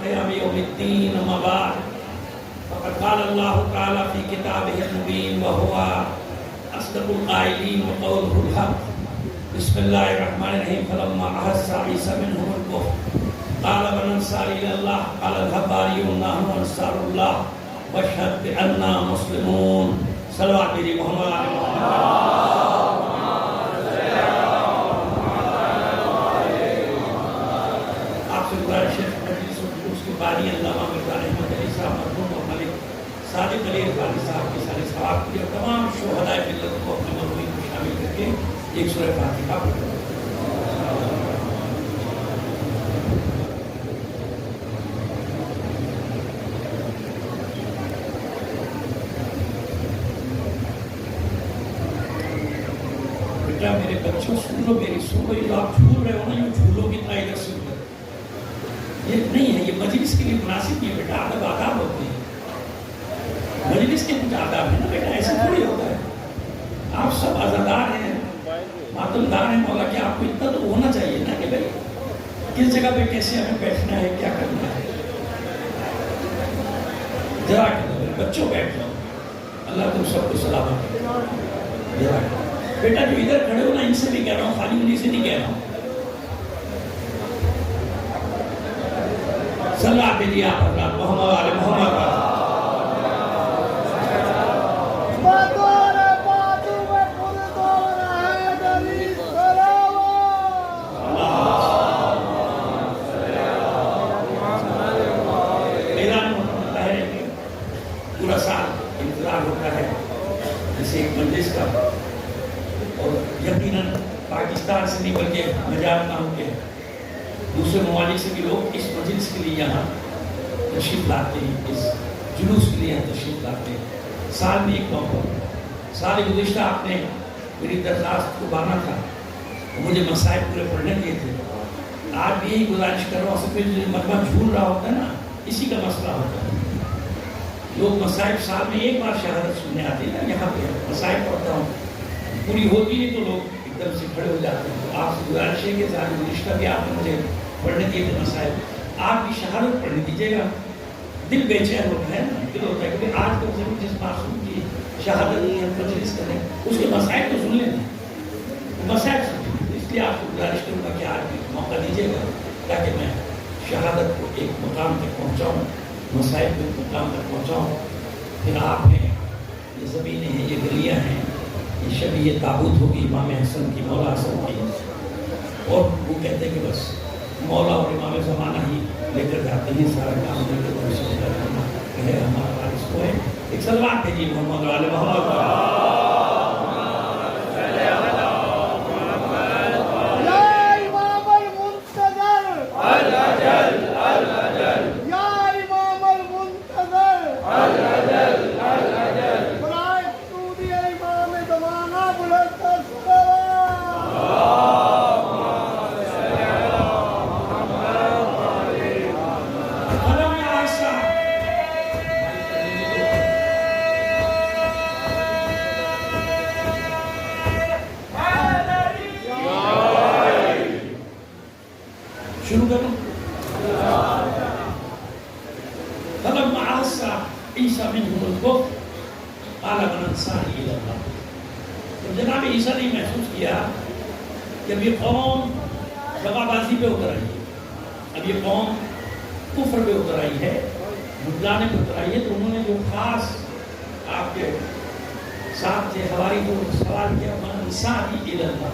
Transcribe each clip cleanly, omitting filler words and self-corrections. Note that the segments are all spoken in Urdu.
قيام يوم الدين. أما بعد فقد قال الله تعالى في كتابه المبين وهو أصدق القائلين وقوله الحق. بسم الله الرحمن الرحيم. فلما أحس عيسى منهم الكفر قال من أنصاري إلى الله قال الحواريون نحن أنصار الله واشهد بأننا مسلمون. صلوات بری محمد علی آپ سے گزارش ہے اس کی باری علامہ مرزا احمد علی صاحب مرحوم اور ملک صادق علی اقبالی صاحب کی سارے ثواب کی اور تمام شہدائے ملت کو اپنے مضمون میں شامل کر کے ایک سورہ فاتحہ پڑھیں. میرے بچوں سن لو میری سن لو. یہ آپ جھول رہے ہو نا یہ جھولو کی طرح ادھر سے ادھر یہ نہیں ہے. یہ مجلس کے لیے مناسب نہیں ہے بیٹا. ادب آداب ہوتے ہیں مجلس کے کچھ آداب ہے نا بیٹا. ایسا تھوڑی ہوتا ہے. آپ سب آزادار ہیں ماتمدار ہیں مولا کہ آپ کو اتنا تو ہونا چاہیے نا کہ بھائی کس جگہ پہ کیسے ہمیں بیٹھنا ہے کیا کرنا ہے. ذرا بچوں بیٹھ جاؤ. اللہ تم سب کو سلامت کرے. ذرا بیٹا جو ادھر کھڑے ہو نا ان سے بھی کہہ رہا ہوں خالی مجھے سے نہیں کہہ رہا ہوں. صلی اللہ علیہ وسلم محمد علیہ محمد پورا سال انتظار ہوتا ہے جیسے ایک مجلس کا. اور یقیناً پاکستان سے نہیں بلکہ مجال نام کے دوسرے ممالک سے بھی لوگ اس مجلس کے لیے یہاں تشریف لاتے ہیں. اس جلوس کے لیے یہاں تشریف لاتے ہیں. سال میں ایک موقع. سال گزشتہ آپ نے میری درخواست کو مانا تھا مجھے مسائل پورے پڑھنے دیے تھے. آج بھی یہی گزارش کر رہا ہوں. پھر مجمع جھول رہا ہوتا ہے نا اسی کا مسئلہ ہوتا ہے. لوگ مسائل سال میں ایک بار شہادت سننے آتے ہیں نا. یہاں پہ مسائل پڑھتا ہوں پوری ہوتی نہیں تو لوگ ایک دم سے کھڑے ہو جاتے ہیں. تو آپ سے گزارش ہے کہ سال گزشتہ بھی آپ نے مجھے پڑھنے دیے تھے مسائل. آپ بھی شہادت پڑھنے دیجیے گا. دل بے چین ہوتا ہے نا. دل ہوتا ہے کیونکہ آج کل ضرور جس معصوم کی شہادت نہیں ہے مجلس کریں اس کے مسائل تو سن لیں. مسائل سنیں. اس لیے آپ کو گزارش کروں گا کہ آج بھی موقع دیجیے گا تاکہ میں شہادت کو ایک مقام تک پہنچاؤں. مسائل کو ایک مقام تک پہنچاؤں. پھر آپ نے یہ زمینیں ہیں یہ گلیاں ہیں یہ شبیہ یہ تابوت ہوگی امام حسن کی مولا حسن کی. اور وہ کہتے ہیں کہ بس مولا اور امام زمانہ ہی لے کر جاتے ہیں سارا کام لے کر ہے ہمارا وارث کو ہے. ایک سلوات ہے جی محمد علیہ محمد شروع کروں. فلما أحس عيسى منهم الكفر قال من أنصاري إلى الله. تو جناب عیسیٰ نے محسوس کیا کہ اب یہ قوم دغا بازی پہ اتر آئی ہے. اب یہ قوم کفر پہ اتر آئی ہے بتلانے پہ اتر آئی ہے. تو انہوں نے جو خاص آپ کے ساتھ تھے حواری کو سوال کیا من أنصاري إلى الله.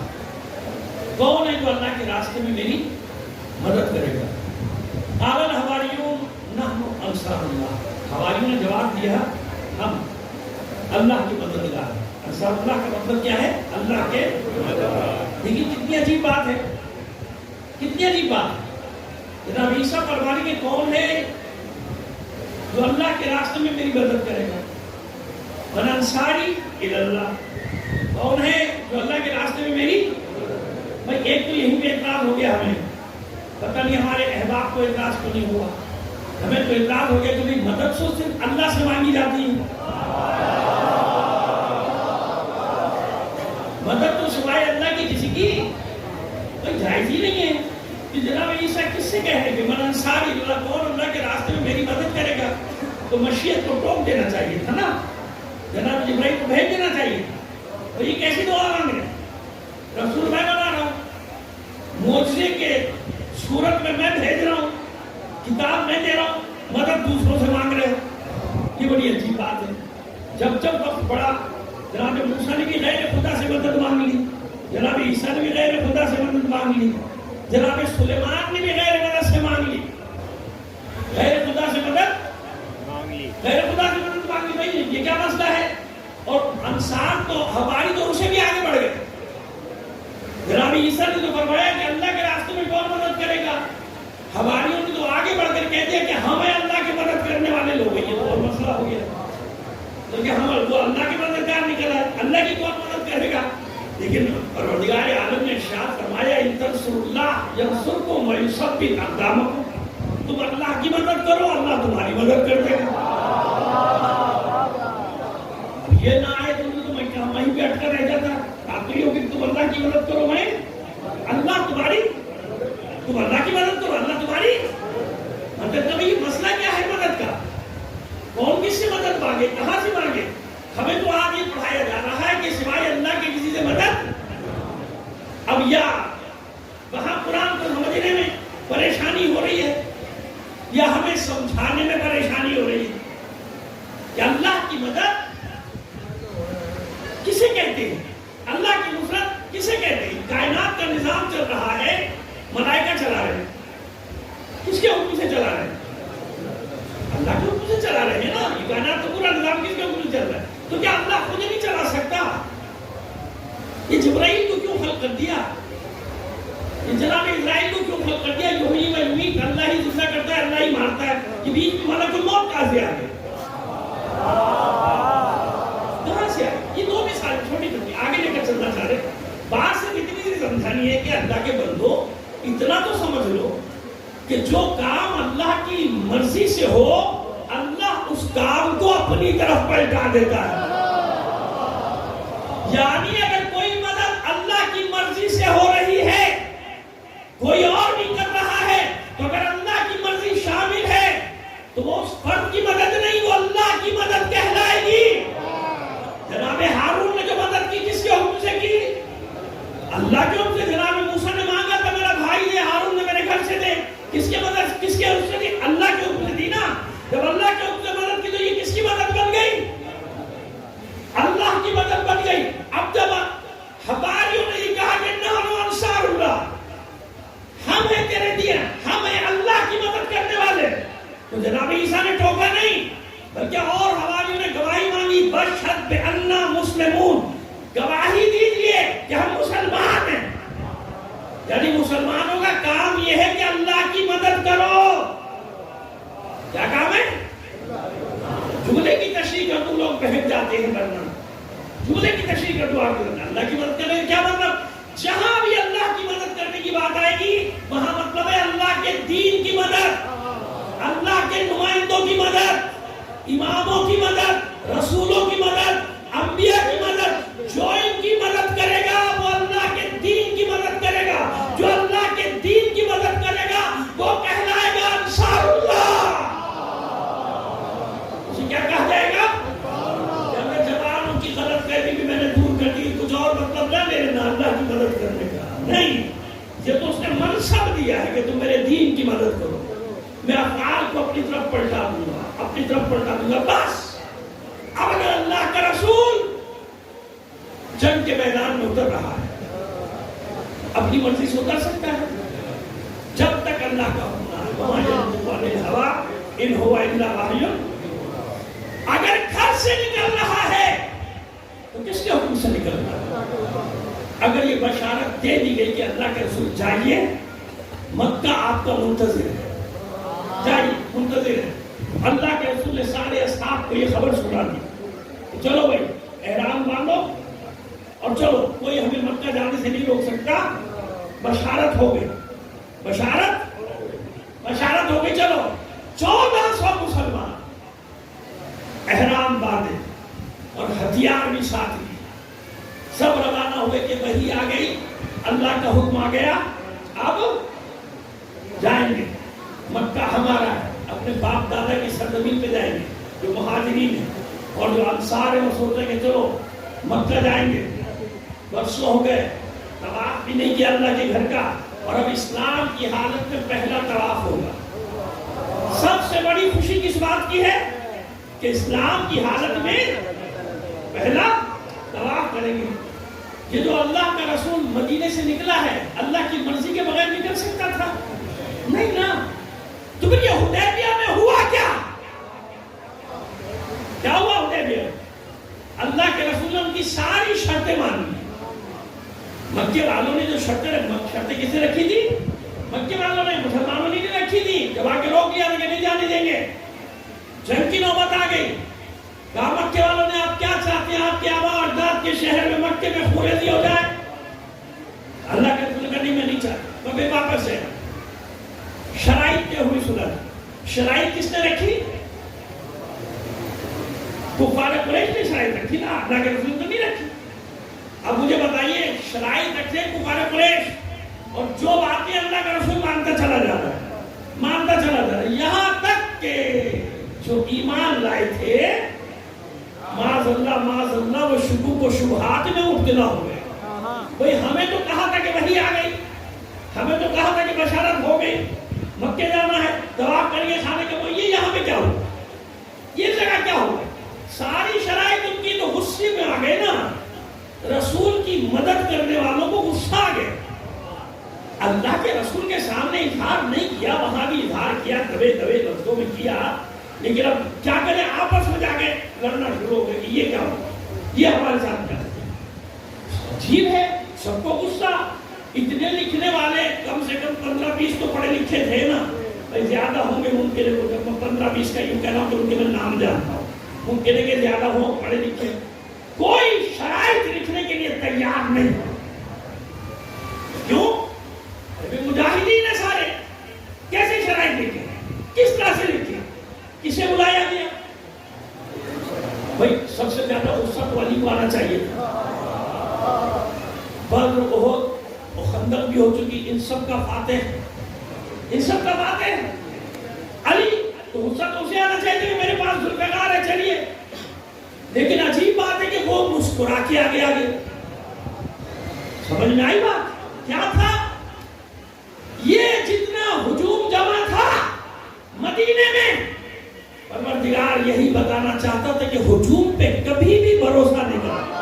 کون ہے جو اللہ کے راستے میں میری مدد کرے گا. قال الحواریون نحن انصار اللہ. حواریوں نے جواب دیا ہم اللہ کی مددگار ہیں. انصار اللہ کا مطلب کیا ہے؟ اللہ کے مددگار. دیکھیے کتنی عجیب بات ہے. کتنی عجیب بات ہے. جناب عیسیٰ فرمانے کے کون ہے جو اللہ کے راستے میں میری مدد کرے گا. من انصاری الی اللہ. کون ہے جو اللہ کے راستے میں میری. بھائی ایک تو یہیں پہ اعتراض ہو گیا ہمیں. پتہ نہیں ہمارے احباب کو اعتراض کو نہیں ہوا. ہمیں تو اعتراض ہو گیا کہ بھائی مدد تو صرف اللہ سے مانگی جاتی ہے. مدد تو سوائے اللہ کی کسی کی کوئی جائز ہی نہیں ہے. کہ جناب عیسیٰ کس سے کہہ رہے کہ من انصاری اللہ. کون اللہ تو مشیت کو ٹوک دینا چاہیے تھا نا، جناب جبرائیل کو بھیج دینا چاہیے تھا. تو یہ کیسی دعا مانگ رہے ہیں؟ رسول میں بنا رہا ہوں، معجزے کے صورت میں بھیج رہا ہوں، کتاب میں دے رہا ہوں، مدد دوسروں سے مانگ رہے ہو. یہ بڑی عجیب بات ہے. جب وقت پڑا، جناب موسیٰ نے بھی غیر خدا سے مدد مانگ لی، جناب عیسیٰ نے بھی غیر خدا سے مدد مانگ لی، جناب سلیمان نے بھی غیر مدد سے مانگ لی، غیر خدا سے مدد مانگ لی. بھائی یہ کیا مسئلہ ہے؟ اور انسان تو ہماری تو اسے بھی آگے بڑھ گئے. جناب عیسیٰ نے تو فرمایا کہ اللہ کے راستے میں کون مدد کرے گا؟ ہماریوں نے تو آگے بڑھ کر کہہ دیا کہ ہمیں اللہ کی مدد کرنے والے لوگ ہیں. یہ تو اور مسئلہ ہو گیا، کیونکہ ہم وہ اللہ کی مددگار نکلا ہے، اللہ کی کون مدد کرے گا؟ لیکن پروردگار عالم نے ارشاد فرمایا ان تنصروا اللہ ینصرکم ویثبت اقدامکم. تم اللہ کی مدد کرو، اللہ تمہاری مدد کر دے گا. یہ نہ آئے تو میں کہاں وہیں پہ اٹکا رہ جاتا. آپ تو یہ ہوگی تم اللہ کی مدد کرو، میں اللہ تمہاری، تم اللہ کی مدد کرو، اللہ تمہاری مدد. تو یہ مسئلہ کیا ہے مدد کا؟ کون کس سے مدد مانگے، کہاں سے مانگے؟ ہمیں تو آج یہ پڑھایا جا رہا ہے کہ سوائے اللہ کے کسی سے مدد. اب یا وہاں قرآن کو سمجھنے میں پریشانی ہو رہی ہے یا ہمیں سمجھانے میں پریشانی ہو رہی ہے کہ اللہ کی مدد کسے کہتے ہیں، اللہ کی نصرت کسے کہتے ہیں؟ کائنات کا نظام چل رہا ہے، ملائکہ چلا رہے ہیں، کس کے حکم سے چلا رہے ہیں؟ اللہ کے حکم سے چلا رہے ہیں نا. یہ کائنات کا پورا نظام کس کے حکم سے چل رہا ہے؟ تو کیا اللہ خود نہیں چلا سکتا؟ یہ جبرائیل کو کیوں خلق کر دیا؟ یہ جناب اسرائیل کو کیوں خلق کر دیا؟ یحیی و یمیت، اللہ ہی زندہ کرتا ہے، اللہ ہی مارتا ہے. یہ بیچ میں ملک الموت کہاں سے آ گئے؟ کہاں سے آئے؟ یہ دو مثال چھوٹی چھوٹی آگے لے کر چلنا چاہ رہے. بات سے اتنی سی سمجھانی ہے کہ اللہ کے بندو اتنا تو سمجھ لو کہ جو کام اللہ کی مرضی سے ہو، اللہ اس کام کو اپنی طرف پلٹا دیتا ہے. یعنی اگر کوئی مدد اللہ کی مرضی سے ہو رہی ہے، کوئی اور نہیں کر رہا ہے، تو اگر اللہ کی مرضی شامل ہے تو وہ اس فرد کی مدد نہیں، وہ اللہ کی مدد کہلائے گی. جناب ہارون نے جو مدد کی کس کے حکم سے کی؟ اللہ کے حکم سے. جناب موسیٰ نے مانگا تھا میرا بھائی دے، ہارون نے میرے گھر سے دے. کس کے مدد، کس کے حکم سے دی؟ اللہ کے حکم سے دی نا. جب اللہ کے حکم سے مدد کی تو یہ کس کی مدد بن گئی؟ اللہ کی مدد بن گئی. اب جب حواریوں نے یہ کہا کہ نحن انصار اللہ، ہم ہیں تیرے دین، ہم ہیں اللہ کی مدد کرنے والے، تو جناب عیسیٰ نے ٹوکا نہیں بلکہ اور حواریوں نے گواہی مانگی، بشہد بأننا مسلمون، گواہی دیجئے کہ ہم مسلمان ہیں. یعنی مسلمانوں کا کام یہ ہے کہ اللہ کی مدد کرو. کیا کام ہے؟ جملے کی تشریح کر دو، لوگ بہت جاتے ہیں ورنہ جملے کی تشریح کر دو. اللہ کی مدد کرنے کیا مطلب؟ جہاں بھی اللہ کی مدد کرنے کی بات آئے گی وہاں مطلب ہے اللہ کے دین کی مدد، اللہ کے نمائندوں کی مدد، اماموں کی مدد، رسولوں کی مدد، انبیاء کی مدد. جو ان کی مدد کرے گا وہ اللہ کے دین کی مدد کرے گا. جو اللہ کے دین کی مدد کرے گا وہ کہلائے گا انصار اللہ. اسے کیا کہا جائے گا؟ جب جوانوں کی غلط فہمی بھی میں نے دور کر دی. کچھ اور مطلب نہ میرے نہ اللہ کی مدد کرنے کا نہیں. یہ تو اس نے منصب دیا ہے کہ تم میرے دین کی مدد کرو. میں افعال کو اپنی طرف پلٹا دوں گا، اپنی طرف پلٹا دوں گا. بس اب اگر اللہ کا رسول جنگ کے میدان میں اتر رہا ہے، اپنی مرضی سے اتر سکتا ہے جب تک اللہ کا حکم. اگر گھر سے نکل رہا ہے تو کس کے حکم سے نکل رہا ہے؟ اگر یہ بشارت دے دی گئی کہ اللہ کے رسول جائیے، مکہ آپ کا منتظر ہے، جائیے منتظر ہے. اللہ کے رسول نے سارے اصحاب کو یہ خبر سنا دی، چلو بھائی احرام باندھو اور چلو، کوئی ہمیں مکہ جانے سے نہیں روک سکتا. بشارت ہو گئی، بشارت ہو گئی. چلو 1400 مسلمان احرام باندھے اور ہتھیار بھی ساتھ لیے، سب روانہ ہوئے کہ وحی آ گئی، اللہ کا حکم آ گیا، اب جائیں گے، مکہ ہمارا ہے، اپنے باپ دادا کی سرزمین پہ جائیں گے. جو مہاجرین ہیں اور جو انصار ہیں وہ سوچتے کہ چلو مکہ جائیں گے، برسوں ہو گئے طواف بھی نہیں کیا اللہ کے گھر کا، اور اب اسلام کی حالت میں پہلا طواف ہوگا۔ سب سے بڑی خوشی کس بات کی ہے کہ اسلام کی حالت میں پہلا طواف کریں گے۔ یہ جو اللہ کا رسول مدینے سے نکلا ہے، اللہ کی مرضی کے بغیر نکل سکتا تھا؟ نہیں نا۔ تو پھر یہ حدیبیہ میں ہوا کیا ہوا حدیبیہ؟ اللہ کے رسول نے ان کی ساری شرطیں مان لی۔ مکے والوں نے جو شرطیں کس نے رکھی تھی؟ مکے والوں نے، مسلمانوں نے نہیں رکھی تھی۔ جب آ کے روک دیا کہ نہیں جانے دیں گے، جنگ کی نوبت آ گئی۔ کہا مکے والوں نے آپ کیا چاہتے ہیں آپ کے آباء و اجداد کے شہر میں مکے میں خوریزی ہو جائے؟ اللہ کے رسول نے کہا نہیں میں نہیں چاہتا، میں بے واپس ہے۔ شرائط کیا ہوئی صلح؟ شرائط کس نے رکھی؟ کفار قریش نے شرائط رکھی نا، اللہ کے رسول نے نہیں رکھی۔ اب مجھے بتائیے، شرائط رکھے کفار قریش اور جو باتیں اللہ کا رسول مانتا چلا جا رہا ہے، یہاں تک کہ جو ایمان لائے تھے معاذ اللہ وہ شکوک و شبہات میں مبتلا ہو گئے۔ بھئی ہمیں تو کہا تھا کہ وحی آ گئی، ہمیں تو کہا تھا کہ بشارت ہو گئی، مکے جانا ہے، طواف کر کے کھانے کے، وہ یہ یہاں پہ کیا ہوا، یہ جگہ کیا ہوا؟ ساری شرائط ان کی تو غصے میں آ گئے نا۔ رسول کی مدد کرنے والوں کو غصہ آ گئے۔ اللہ کے رسول کے سامنے اظہار نہیں کیا، وہاں بھی اظہار کیا، دبے لفظوں میں کیا، لیکن اب کیا کریں، آپس میں جا کے لڑنا شروع ہو گئے کہ یہ کیا ہو، یہ ہمارے ساتھ کیا ہے۔ عجیب ہے، سب کو غصہ۔ اتنے لکھنے والے کم سے کم 15-20 تو پڑھے لکھے تھے نا، زیادہ ہوں گے ممکن ہے، جب میں 15-20 کا یوں کہہ رہا ہوں تو ان کے میں نام جانتا ہوں، ممکن ہے کہ زیادہ ہوں پڑھے لکھے، کوئی شرائط لکھنے کے لیے تیار نہیں۔ کیوں؟ مجاہدین ہیں سارے، کیسے شرائط لکھے، کس طرح سے لکھے، کسے بلایا گیا؟ بھائی سب سے زیادہ غصہ تو علی کو آنا چاہیے تھا۔ بدر، احد اور خندق بھی ہو چکی، ان سب کا فاتح علی، تو غصہ تو اسے آنا چاہیے کہ میرے پاس ذوالفقار ہے، چلیے۔ لیکن عجیب بات ہے کہ وہ مسکرا کے آگے سمجھ میں آئی بات کیا تھا؟ یہ جتنا ہجوم جمع تھا مدینے میں، پروردگار یہی بتانا چاہتا تھا کہ ہجوم پہ کبھی بھی بھروسہ نہیں کرنا۔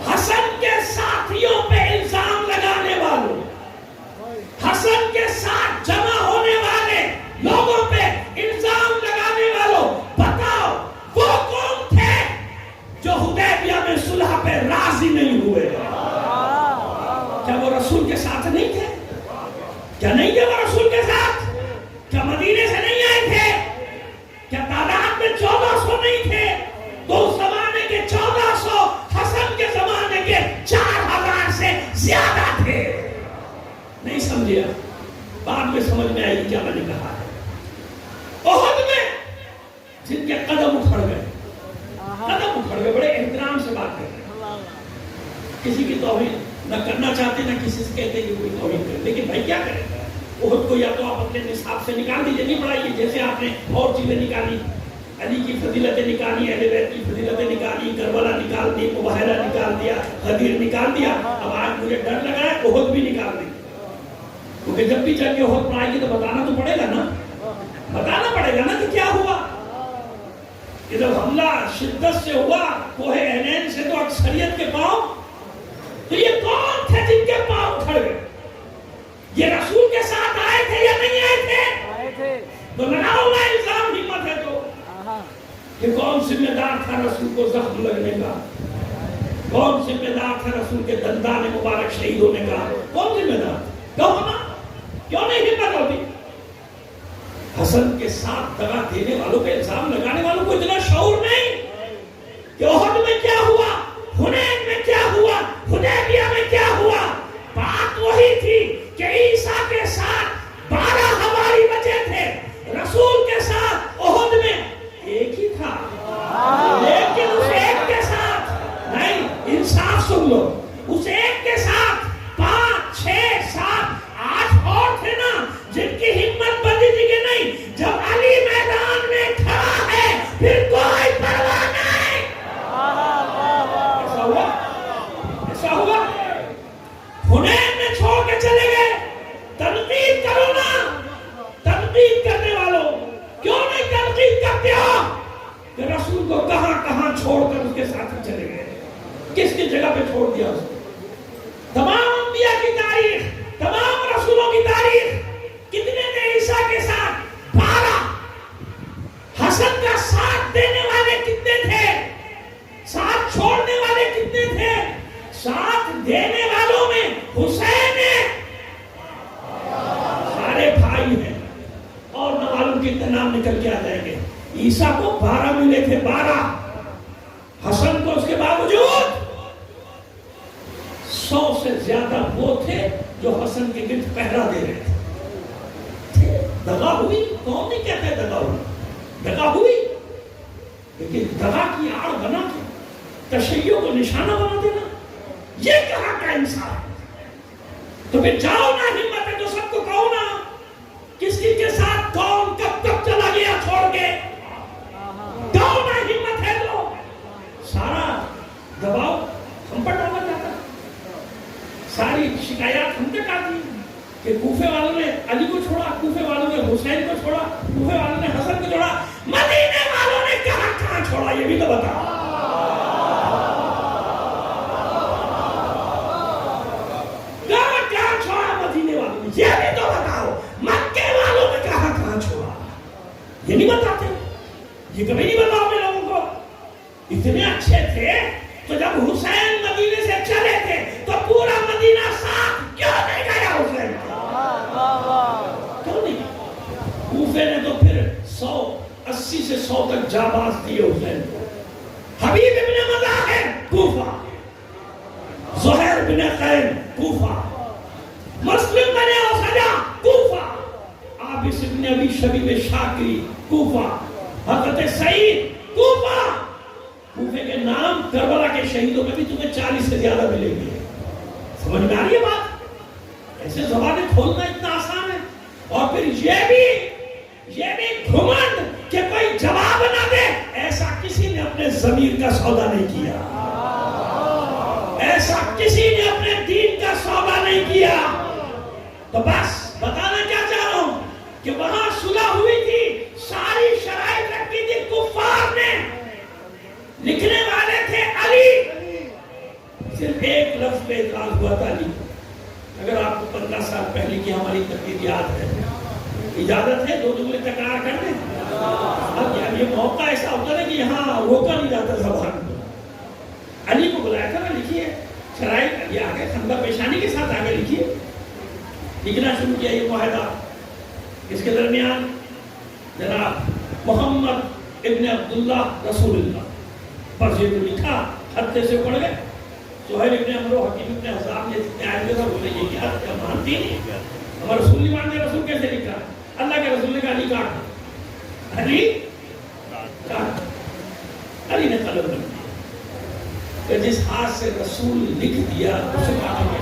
حسن کے ساتھیوں پہ الزام لگانے والوں، حسن کے ساتھ جمع ہونے والے لوگوں پہ الزام لگانے والوں، بتاؤ وہ کون تھے جو حدیبیہ میں صلح پہ راضی نہیں ہوئے؟ کیا وہ رسول کے ساتھ نہیں تھے؟ کیا نہیں تھے وہ رسول کے ساتھ؟ کیا مدینے سے نہیں آئے تھے؟ کیا تعداد میں 1400 نہیں تھے؟ تو اس زمانے کے 1400 حسن کے زمانے کے 4000 سے زیادہ تھے۔ نہیں سمجھے؟ بعد میں سمجھ میں آئی کیا میں نے کہا ہے۔ احد میں جن کے قدم اکھڑ گئے، بڑے احترام سے بات کر رہے ہیں، کسی کی توہین نہ کرنا چاہتے نہ کسی سے کہتے کہ کوئی توہین کرے، لیکن بھائی کیا کریں؟ احد کو یا تو آپ اپنے نصاب سے نکال دیجیے، نہیں پڑھائیے، جیسے آپ نے اور چیزیں نکالی، علی کی فضیلتیں نکالی، اہل بیت کی فضیلتیں نکالی، کربلا نکال دی، مباہلہ نکال دیا، غدیر نکال دیا، اب آج مجھے ڈر لگا ہے احد بھی نکال دیں، کیونکہ جب بھی چل کے احد پر آئے گی تو بتانا تو پڑے گا نا کہ کیا ہوا۔ کہ جب حملہ شدت سے ہوا کوہ عینین سے تو اکثریت کے پاؤں، تو یہ کون تھے جن کے پاؤں کھڑ گئے؟ یہ رسول کے ساتھ آئے تھے یا نہیں آئے تھے؟ تو لگاؤ نا الزام، ہمت ہے تو کہ کون ذمہ دار تھا رسول کو زخم لگنے کا، کون ذمہ دار تھا رسول کے دندان مبارک شہید ہونے کا، کون ذمہ دار تھا؟ کہو نا، کیوں نہیں ہمت ہوتی؟ حسن کے ساتھ دغا دینے والوں پہ الزام لگانے والوں کو اتنا شعور نہیں کہ احد میں کیا ہوا، حنین میں کیا ہوا، حدیبیہ میں کیا ہوا۔ بات وہی تھی کہ عیسیٰ کے ساتھ 12 ہماری بچے تھے، رسول کے ساتھ احد میں ایک ہی تھا، لیکن اس ایک کے ساتھ نہیں، انصاف سن لو، اس ایک کے ساتھ 5 6 7 8 اور تھے نا جن کی ہمت بندی تھی کہ نہیں، جب علی میں چھوڑ کر اس کے ساتھ چلے گئے. کس کی جگہ پہ چھوڑ دیا اس کو؟ تمام انبیاء کی تاریخ، تمام رسولوں کی تاریخ، کتنے تھے عیسیٰ کے ساتھ؟ 12. حسن کا ساتھ دینے والے کتنے تھے؟ ساتھ چھوڑنے والے کتنے تھے؟ ساتھ دینے والوں میں حسین ہے، سارے بھائی ہیں، اور نہ معلوم کتنے نام نکل کے آ جائیں گے. عیسیٰ کو 12 ملے تھے، 12. حسن کو اس کے باوجود 100 سے زیادہ وہ تھے جو حسن کے گرد پہرا دے رہے تھے. دغا ہوئی، کون نہیں کہتے دغا ہوئی؟ دغا ہوئی، لیکن دغا کی آڑ بنا کے تشیع کو نشانہ بنا دینا، یہ کہاں کا انصاف؟ تو پھر جاؤ نا، ہمت ہے تو سب کو کہو نا، کس کے ساتھ کون کب تک چلا گیا چھوڑ کے؟ کہو نا، ہمت ہے تو. سارا دباؤ ہم پر ڈالا جاتا، ساری شکایات ہم تک آتی کہ کوفے والوں نے علی کو چھوڑا، کوفے والوں نے حسین کو چھوڑا، کوفے والوں نے حسن کو چھوڑا، مدینے والوں نے کہاں کہاں چھوڑا؟ یہ بھی تو بتاؤ. کہاں کہاں چھوڑا مدینے والوں نے؟ یہ بھی تو بتاؤ. مکے والوں نے کہاں کہاں چھوڑا؟ یہ نہیں بتاتے، یہ کبھی نہیں بتاؤ گے لوگوں کو. اتنے اچھے تھے تو جب حسین مدینے سے چلے تھے تو پورا مدینہ ساتھ کیوں نہیں گیا حسین کا؟ کیوں نہیں؟ کوفے نے تو پھر 180 سے 100 تک جاباز دیے حسین کو. حبیب ابن مظاہر کوفہ، زہیر بن قین کوفہ، مسلم بن اوسجا کوفہ، عابس ابن ابی شبیب شاکری کوفہ، حضرت سعید کوفہ. کوفے کے نام کربلا کے شہیدوں میں بھی تمہیں 40 سے زیادہ ملیں گے. سمجھ میں آ رہی ہے بات؟ ایسے زبانیں کھولنا اتنا آسان ہے. اور پھر یہ بھی گھمنڈ کہ کوئی جواب نہ دے. ایسا کسی نے اپنے ضمیر کا سودا نہیں کیا، ایسا کسی نے اپنے دین کا سودا نہیں کیا. تو بس بتانا کیا چاہ رہا ہوں کہ وہاں صلح ہوئی تھی، ساری شرائط رکھی تھی کفار نے. لکھنے والے تھے علی، صرف ایک لفظ پہ اعتراض ہوا تھا علی. اگر آپ کو 15 سال پہلے کی ہماری تقریر یاد ہے، اجازت ہے 2 جملے تکرار کر دیں؟ اب یہ موقع ایسا ہوتا ہے کہ یہاں روکا نہیں جاتا زبان کو. علی کو بلایا تھا نا، لکھیے شرائط. علی آگے خندہ پیشانی کے ساتھ آگے لکھیے. لکھنا شروع کیا یہ معاہدہ. اس کے درمیان جناب محمد ابن عبداللہ رسول اللہ پر یہ تو لکھا، حد سے پڑھ گئے. سہیل ابن عمرو، حکیم ابن حزام نے جتنے آئے ہوئے تھا بولے یہ کیا مانتی نہیں، ہمارا رسول نہیں مانتے. رسول کیسے لکھا؟ اللہ کے رسول نے کہا علی کاٹ، علی کاٹ. علی نے قلم رکھ دیا کہ جس ہاتھ سے رسول لکھ دیا اسے کاٹیں گے.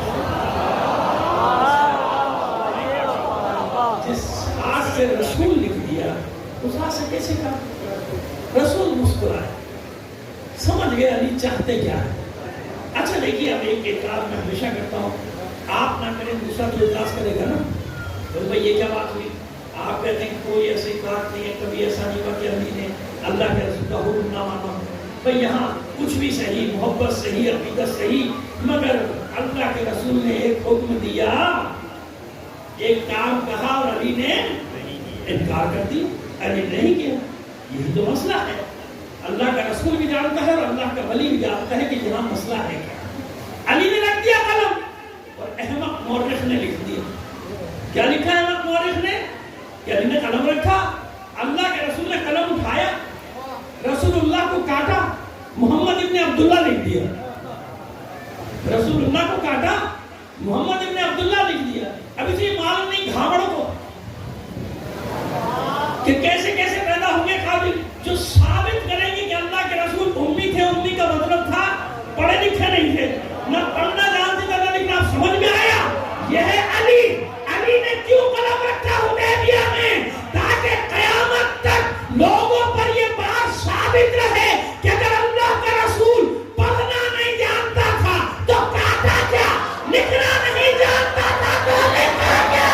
جس ہاتھ سے رسول لکھ دیا اس ہاتھ سے کیسے کاٹ؟ رسول مسکرائے، سمجھ گئے علی چاہتے کیا ہے. اچھا دیکھیے، اب ایک اعتراض میں ہمیشہ کرتا ہوں، آپ نہ کریں دوسرا تو اعتراض کرے گا نا. بھائی یہ کیا بات ہوئی؟ آپ کہتے ہیں کوئی ایسی بات نہیں ہے، کبھی ایسا نہیں ہوا کہ علی نے اللہ کے رسول کا حکم نہ مانا. بھائی یہاں کچھ بھی صحیح، محبت صحیح، عقیدت صحیح، مگر اللہ کے رسول نے ایک حکم دیا، ایک کام کہا اور علی نے انکار کر دی، علی نہیں کیا. یہی تو مسئلہ ہے. اللہ کا رسول بھی جانتا ہے اور اللہ کا ولی بھی جانتا ہے کہ یہاں مسئلہ ہے کیا. علی نے رکھ دیا قلم اور احمق مورخ نے لکھ دیا. کیا لکھا ہے احمق مورخ نے؟ کہ علی نے قلم رکھا، اللہ کے رسول نے قلم اٹھایا، رسول اللہ کو کاٹا، محمد ابن عبداللہ لکھ دیا. رسول اللہ کو کاٹا، محمد ابن عبداللہ لکھ دیا. اب اسے معلوم نہیں گھاوڑوں کو کہ کیسے کیسے پیدا ہوں گے قابل جو ثابت کریں گے کہ اللہ کے رسول امی تھے. امی کا مطلب تھا پڑھے لکھے نہیں تھے، نہ پڑھنا جانتے تھے نہ لکھنا. سمجھ میں آیا؟ یہ ہے علی. علی نے کیوں قلم رکھا حدیبیہ میں؟ تاکہ قیامت تک لوگوں پر یہ بات ثابت رہے کہ اگر اللہ کا رسول پڑھنا نہیں جانتا تھا تو کاٹا کیا، لکھنا نہیں جانتا تھا تو لکھا کیا.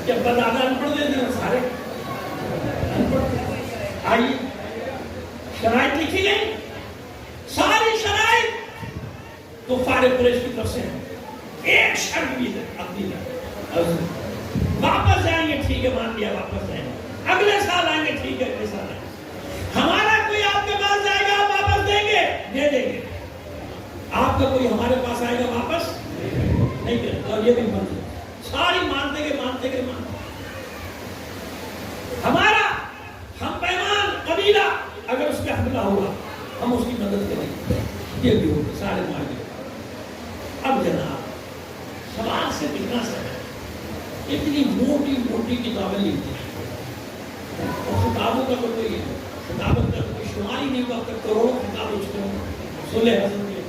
جب بدادا ان پڑھ دیتے ہیں سارے ان پڑھ. آئیے شرائط لکھی گئی, ساری شرائط تو فارغ قریش کی طرف سے ہے, ایک شرط بھی ہے اپنی واپس جائیں گے ٹھیک ہے, مان لیا واپس جائیں گے, اگلے سال آئیں گے ٹھیک ہے, اگلے سال آئیں گے, ہمارا کوئی آپ کے پاس جائے گا آپ واپس دیں گے, دے دیں گے, آپ کا کوئی ہمارے پاس آئے گا واپس نہیں کرے گا. اور یہ بھی بند ساری مانتے گئے مانتے گئے مانتے, ہمارا ہم پیمان قبیلہ اگر اس پہ حملہ ہوا ہم اس کی مدد کریں گے, یہ بھی ہوگا, سارے مان گئے. اب جناب سوال سے کتنا سا ہے, اتنی موٹی موٹی کتابیں لکھتی ہیں اور کتابوں کا کوئی کتابت کا کوئی شمار ہی نہیں ہوا, کروڑوں کتاب اس کو صلح حسن کے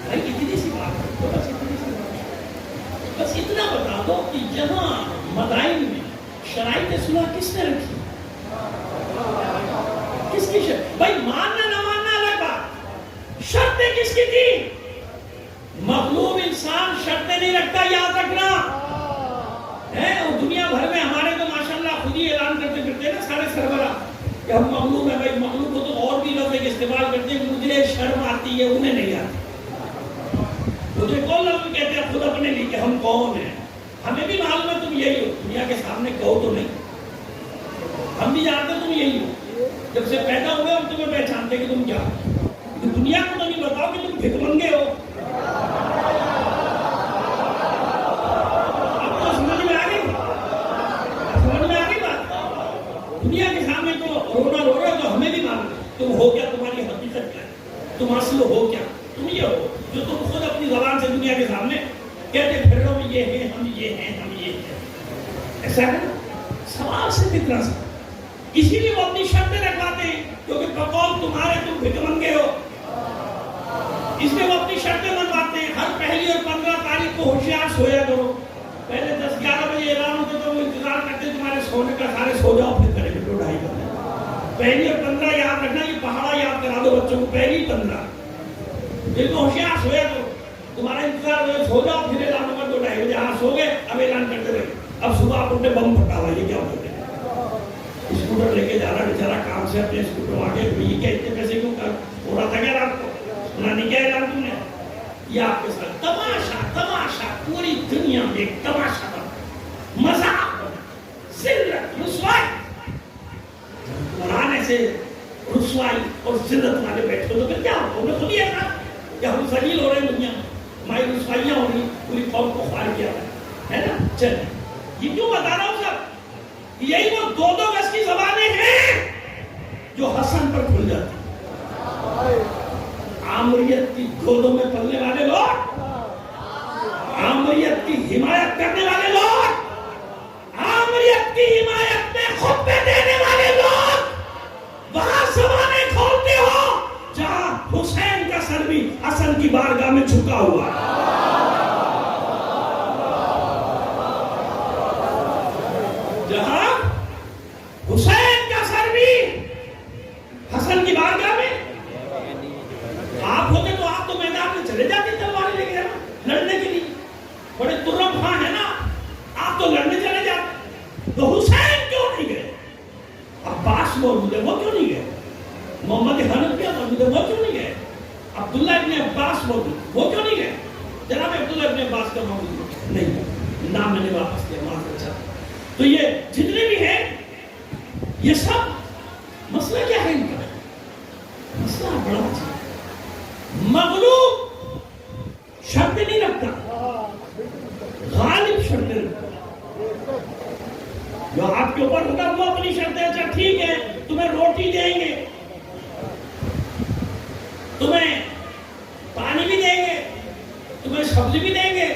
بھائی اتنی سی بات ہے, تو بس اتنی سی بات ہے, بس اتنا بتا دو کہ جہاں مدائن میں شرائط صلح کس نے رکھی, کس کی شرط, بھائی ماننا نہ ماننا الگ بات, شرطیں کس کی تھی؟ مغلوب انسان شرطیں نہیں رکھتا, یاد رکھنا ہے. اور دنیا بھر میں ہمارے تو ماشاءاللہ خود ہی اعلان کرتے پھرتے ہیں نا سارے سربراہ کہ ہم مغلوب ہیں. بھائی مغلوب کو تو اور بھی لفظ استعمال کرتے ہیں, مجھے شرم آتی ہے, انہیں نہیں آتی. مجھے کون لفظ کہتے ہیں خود اپنے لیے کہ ہم کون ہیں, ہمیں بھی معلوم ہے تم یہی ہو, دنیا کے سامنے کہو تو نہیں, ہم بھی جانتے تم یہی ہو, جب سے پیدا ہوئے ہم تمہیں پہچانتے کہ تم کیا ہو, دنیا کو تو نہیں بتاؤ کہ تم بھکمنگے ہو. دنیا کے سامنے تو رونا رو رہے ہو, تو ہمیں بھی معلوم ہے تم ہو کیا, تمہاری حقیقت کیا ہے, تم اصل ہو کیا, تم یہ ہو جو تم خود اپنی زبان سے دنیا کے سامنے کہتے پھر رہو یہ ہیں, ہم یہ ہیں, ہم یہ ہیں. ایسا ہے نا, سوال سے کتنا سا, اسی لیے وہ اپنی شرطیں رکھواتے ہیں کیونکہ بقول تمہارے تم بھکمنگے ہو, اس لیے وہ اپنی شرطیں منواتے ہیں. ہر پہلی اور 15 تاریخ کو ہوشیار سویا کرو, پہلے 10-11 بجے اعلان ہوتے تو وہ انتظار کرتے تمہارے سونے کا, سارے سو جاؤ پھر کریں گے 2-2.5 بجے. پہلی اور 15 یاد رکھنا, یہ پہاڑا یاد کرا دو بچوں کو, پہلی 15 دن کو ہوشیار سویا کرو, تمہارا انتظار ہوئے, سو جاؤ پھر اعلان ہوگا 2-2.5 بجے, ہاں سو گئے, اب اعلان کرتے رہے. اب صبح آپ اپنے بم پھٹا ہوا, یہ کیا ہوتے ہیں, اسکوٹر لے کے جا رہا بیچارہ کام سے, اپنے اسکوٹر آگے, یہ کیا اتنے پیسے کیوں کر ہو رہا تھا کیا رات کو, سنا نہیں کیا اعلان تم نے, یہ آپ کے ساتھ تماشا تماشا, پوری دنیا میں ایک تماشا بنا, مذاق, ذلت, رسوائی. قرآن ایسے رسوائی اور ذلت والے بیٹھے تو پھر کیا ہوگا, انہیں خود ہی ایسا کہ ہم ذلیل ہو رہے ہیں دنیا میں, ہماری رسوائیاں ہو رہی, پوری قوم کو خوار کیا ہے نا. چل یہ کیوں بتا رہا ہوں سب, یہی وہ 2-2 گز کی زبانیں ہیں جو حسن پر کھل جاتی ہیں. عامریت کی گودوں میں پلنے والے لوگ, عامریت کی حمایت کرنے والے لوگ, عامریت کی حمایت میں خطبے دینے والے لوگ, وہاں زبانیں کھولتے ہو جہاں حسین کا سر بھی حسن کی بارگاہ میں جھکا ہوا ہے. جہاں حسین کا سر بھی حسن کی بارگاہ میں, آپ ہوتے تو آپ تو میدان میں چلے جاتے تلواریں لے کے لڑنے کے لیے, بڑے ترم خان ہے نا, آپ تو لڑنے چلے جاتے. تو حسین کیوں نہیں گئے, عباس موجود ہے وہ کیوں نہیں گئے, محمد حنفیہ موجود ہے وہ کیوں نہیں گئے, عبداللہ ابن عباس موجود وہ کیوں نہیں گئے. جناب عبداللہ ابن عباس کا موجود نہیں, نام میں نے واپس کیا, معاف اچھا. تو یہ جتنے بھی ہیں یہ سب مسئلہ کیا ہے ان کا, مسئلہ بڑا اچھا, مغلوب شرط نہیں رکھتا, غالب شرطیں رکھتا. جو آپ کے اوپر ہوگا وہ اپنی شرطیں, اچھا ٹھیک ہے تمہیں روٹی دیں گے, تمہیں پانی بھی دیں گے, تمہیں سبزی بھی دیں گے,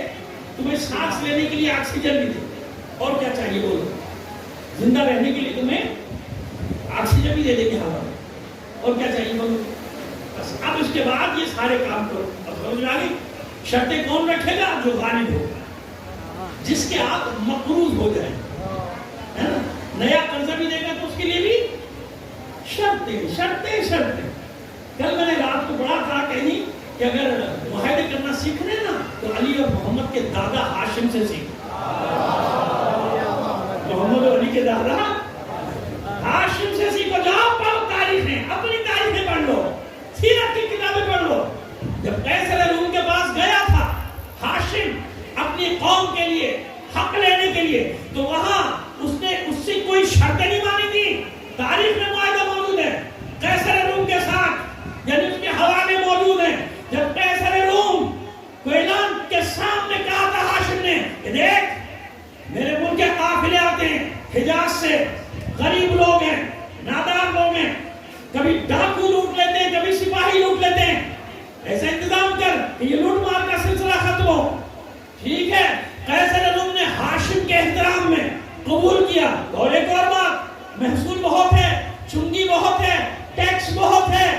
تمہیں سانس لینے کے لیے آکسیجن بھی دیں گے, اور کیا چاہیے بولو, زندہ رہنے کے لیے تمہیں آکسیجن بھی دے دیں گے ہوا میں, اور کیا چاہیے بولو. بس اب اس کے بعد یہ سارے کام کرو. اب سمجھ میں آ گئی, شرطیں کون رکھے گا, جو غالب ہوگا, جس کے آپ مقروض ہو جائیں, ہے نا, نیا قرضہ بھی دے گا تو اس کے لیے بھی شرطیں شرطیں شرطیں. کل میں نے رات کو پڑھا تھا کہیں کہ اگر معاہدے کرنا سیکھنے نا تو علی اور محمد کے دادا ہاشم سے سیکھ. حجاز سے غریب لوگ ہیں، نادار لوگ ہیں، کبھی ڈاکو لوٹ لیتے ہیں، کبھی سپاہی لوٹ لیتے ہیں، ایسا انتظام کر کہ یہ لوٹ مار کا سلسلہ ختم ہو. ٹھیک ہے، قیصر روم نے ہاشم کے احترام میں قبول کیا. اور ایک اور بات، محصول بہت ہے، چنگی بہت ہے، ٹیکس بہت ہے.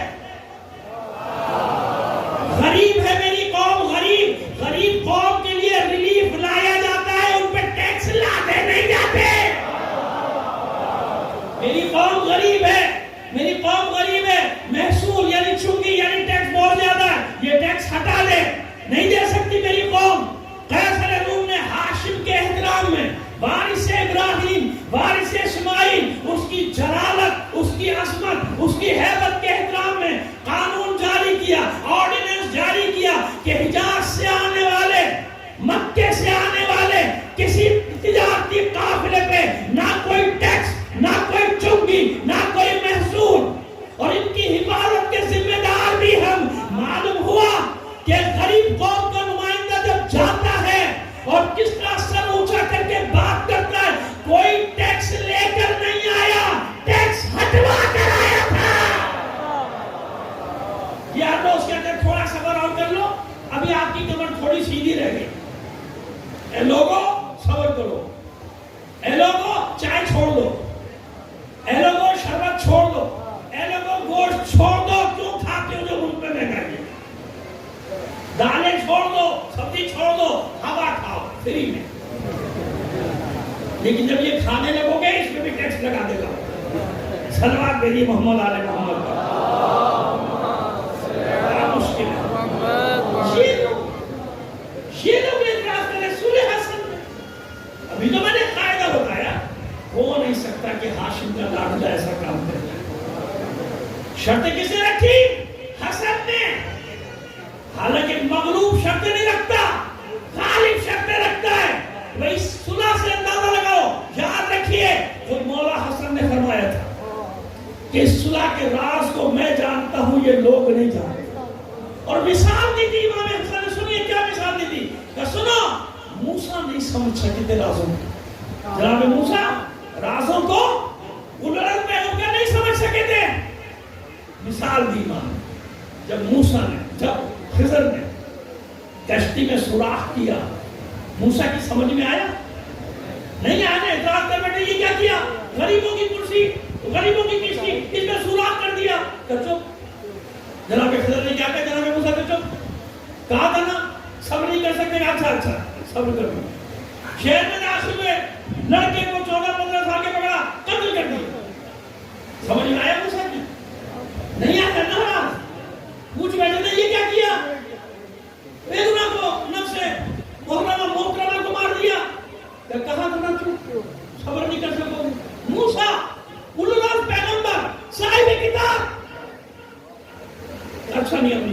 غریب ہے میری قوم، غریب غریب قوم کے لیے ریلیف لایا جاتا ہے، ان پہ ٹیکس لاتے نہیں جاتے. میری قوم غریب ہے، میری قوم غریب ہے، محصول یعنی چنگی یعنی ٹیکس بہت زیادہ ہے، یہ ٹیکس ہٹا دے، نہیں دے سکتی میری قوم. قیصر روم نے ہاشم کے احترام میں وارث ابراہیم، وارث اسماعیل، اس کی جلالت، اس کی عظمت، اس کی ہیبت کے احترام میں قانون جاری کیا، آرڈیننس جاری کیا کہ حجاز سے آنے والے، مکے سے آنے والے کسی تجارتی قافلے پہ نہ کوئی ٹیکس، نہ کوئی چنگی، نہ کوئی محصول. اور ان کی حفاظت کے ذمہ دار بھی ہم. معلوم ہوا کہ غریب قوم کا نمائندہ جب جاتا ہے اور کس طرح سر اونچا کر کے بات کرتا ہے، کوئی ٹیکس لے کر نہیں آیا، ٹیکس ہٹوا کر آیا تھا. یار دوست کہتے ہیں تھوڑا صبر اور کر لو، ابھی آپ کی کمر تھوڑی سیدھی رہ گئی. اے لوگوں صبر کرو، اے لوگوں چائے چھوڑ دو، اے لوگوں شربت چھوڑ دو، اے لوگوں گوشت چھوڑ دو. کیوں کھاتے ہو جو ملک میں مہنگائی ہے؟ دالیں چھوڑ دو، سبزی چھوڑ دو، ہوا کھاؤ فری میں. لیکن جب یہ کھانے لگو گے اس میں بھی ٹیکس لگا دے گا. صلوات بھیجیے محمد آل محمد کا. بڑا مشکل ہے. یہ لوگ اعتراض کریں سورہ حسن میں. ابھی تو میں نے قاعدہ بتایا، ہو نہیں سکتا کہ ہاشم کا لاڈلا ایسا کام کرے. شرط کس نے رکھی؟ حسن نے. حالانکہ مغلوب شرط نہیں رکھتا، غالب شرط رکھتا ہے. وہی صلح سے اندازہ لگاؤ. یاد رکھیے خود مولا حسن نے فرمایا تھا کہ اس صلح کے راز کو میں جانتا ہوں، یہ لوگ نہیں جانتے. اور مثال دی تھی امام حسن نے. سنیے کیا مثال دی تھی کہ سنو، موسیٰ نہیں سمجھ سکے تھے رازوں کو. جناب موسیٰ رازوں کو قدرت پیغمبر نہیں سمجھ سکے تھے. مثال دی امام جب موسیٰ نے، جب خضر نے کشتی میں سوراخ کیا، موسیٰ کی سمجھ میں آیا نہیں آیا. اعتراض کر بیٹھے یہ کیا کیا؟ غریبوں کی کرسی، غریبوں کی کشتی، اس میں سوراخ کر دیا. چپ. جناب خضر نے کیا کہا؟ جناب موسیٰ نے چپ کہا تھا نا، صبر نہیں کر سکتے. اچھا اچھا صبر کر دو. شہر میں داخل ہوئے، لڑکے کو 14-15 سال کے پکڑا، قتل کر دیا. سمجھ میں آیا موسیٰ کی؟ نہیں آیا نا. پوچھ بیٹھے تھے یہ کیا کیا؟ بیگنا کو، نفس محرمہ محترمہ کو مار دیا. کہا تھا نا چپ، صبر نہیں کر سکو. موسیٰ اولو پیغمبر، صاحب کتاب، اچھا نہیں اپنی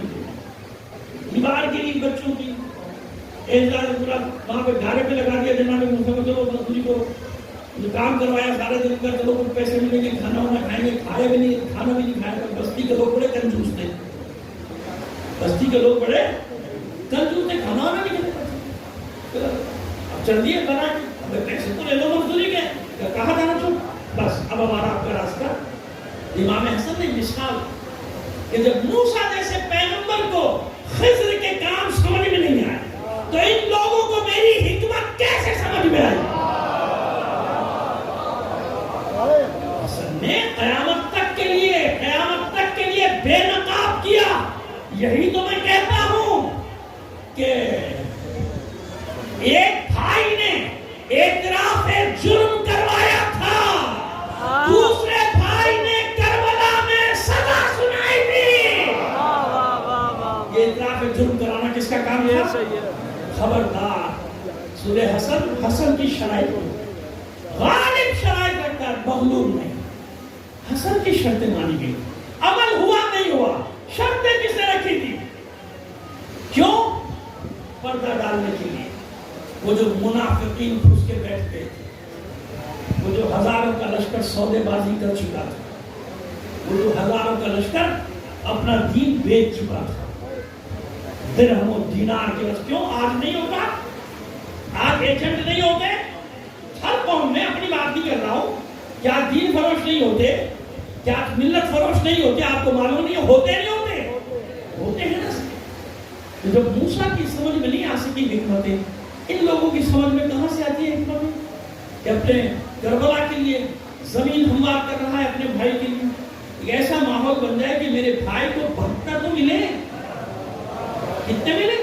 دیوار گری بچوں کی اعزاز پورا وہاں پہ گھارے پہ لگا دیا. جناب موسیٰ کو چلو مزدوری کرو، جو کام کروایا سارے دن کا، چلو کچھ پیسے ملیں گے، کھانا وانا کھائیں گے. کھایا بھی نہیں، کھانا بھی نہیں کھایا. بستی کے لوگ بڑے کنجوس تھے، بستی کے لوگ بڑے کنجوس تھے، کھانا وانا نہیں کھاتے. اب چل دیے بنا کے پیسے تو لے لو مزدوری کے. کہا تھا نا چپ، بس اب ہمارا آپ کا راستہ. امام حسن نے مثال کہ جب موسیٰ جیسے پیغمبر کو خضر کے کام سمجھ میں نہیں آئے تو ان لوگوں کو میری حکمت کیسے سمجھ میں آئی؟ حسن نے قیامت تک کے لیے بے نقاب کیا. یہی تو میں کہتا ہوں کہ ایک بھائی نے اعتراف جرم کروایا تھا، دوسرے بھائی نے کربلا میں سزا سنائی تھی. یہ اعتراف جرم کرانا کس کا کام ہے؟ خبردار. سورہ حسن کی شرائط غالب شرائط رکھتا ہے، مغلوب نہیں. حسن کی شرطیں مانی گئی، عمل ہوا نہیں ہوا. شرطیں کس نے رکھی تھی؟ کیوں؟ پردہ ڈالنے کے لیے. وہ جو منافقین گھس کے بیٹھتے تھے، وہ جو ہزاروں کا لشکر سودے بازی کر چکا تھا، وہ جو ہزاروں کا لشکر اپنا دین بیچ چکا تھا درہم و دینار کے واسطے. کیوں آج نہیں ہوتا؟ آج ایجنٹ نہیں ہوتے. ہر قوم میں، اپنی بات نہیں کر رہا ہوں، کیا دین فروش نہیں ہوتے؟ کیا ملت فروش نہیں ہوتے؟ آپ کو معلوم نہیں ہوتے نہیں ہوتے؟ ہوتے ہیں نا. تو جب موسیٰ کی سمجھ میں نہیں آ سکی حکمتیں، ان لوگوں کی سمجھ میں کہاں سے آتی ہے حکمتیں کہ اپنے کربلا کے لیے زمین ہموار کر رہا ہے اپنے بھائی کے لیے. ایک ایسا ماحول بن جائے کہ میرے بھائی کو 72 تو ملے. کتنے ملے؟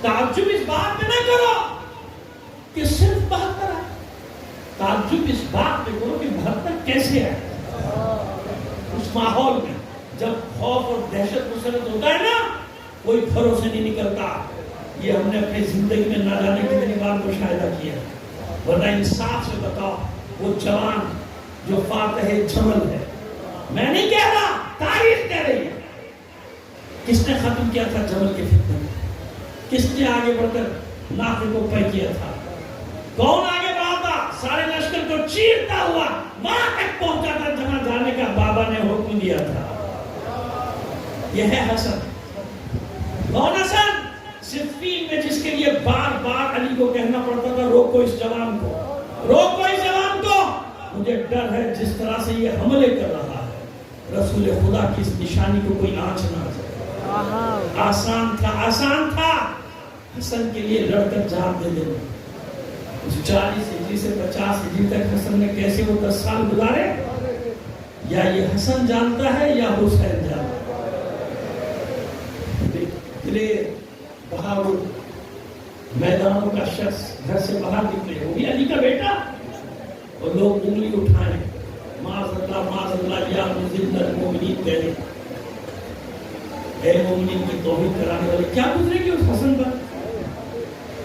تعجب اس بات میں نہ کرو کہ صرف 72 ہے. تعجب اس بات میں کرو کہ 72 کیسے ہے. اس ماحول میں جب خوف اور دہشت مسلط ہوتا ہے نا، کوئی بھروسے نہیں نکلتا. یہ ہم نے اپنی زندگی میں نہ جانے کتنی بار مشاہدہ کیا. ورنہ انصاف سے بتاؤ، وہ جوان جو فاتح جمل ہے، میں نہیں کہہ رہا، تاریخ کہہ رہی ہے، کس نے ختم کیا تھا جمل کے فتنے؟ کس نے آگے بڑھ کر ناقے کو پے کیا تھا؟ کون آگے بڑھا تھا؟ سارے لشکر کو چیرتا ہوا وہاں تک پہنچا تھا جہاں جانے کا بابا نے حکم دیا تھا. یہ ہے حسن. کون حسن؟ صفین میں جس کے لیے بار بار علی کو کہنا پڑتا تھا روکو اس جوان کو، روکو اس جوان کو، مجھے ڈر ہے جس طرح سے یہ حملے کر رہا ہے رسول خدا کی اس نشانی کو کوئی آنچ نہ آ جائے. آسان تھا، آسان تھا حسن کے لیے لڑ کر جان دے دینا. اس 40 ہجری سے 50 ہجری تک حسن نے کیسے وہ 10 سال گزارے؟ یا یہ حسن جانتا ہے یا حسین جانتا ہے. بہاول میدانوں کا شخص گھر سے باہر نکلے، وہ بھی علی کا بیٹا، اور لوگ انگلی اٹھائیں معاذ اللہ یا مذل المومنین کہے، اے مومنین کی توہین کرانے والے. کیا گزرے گی اس حسن پر؟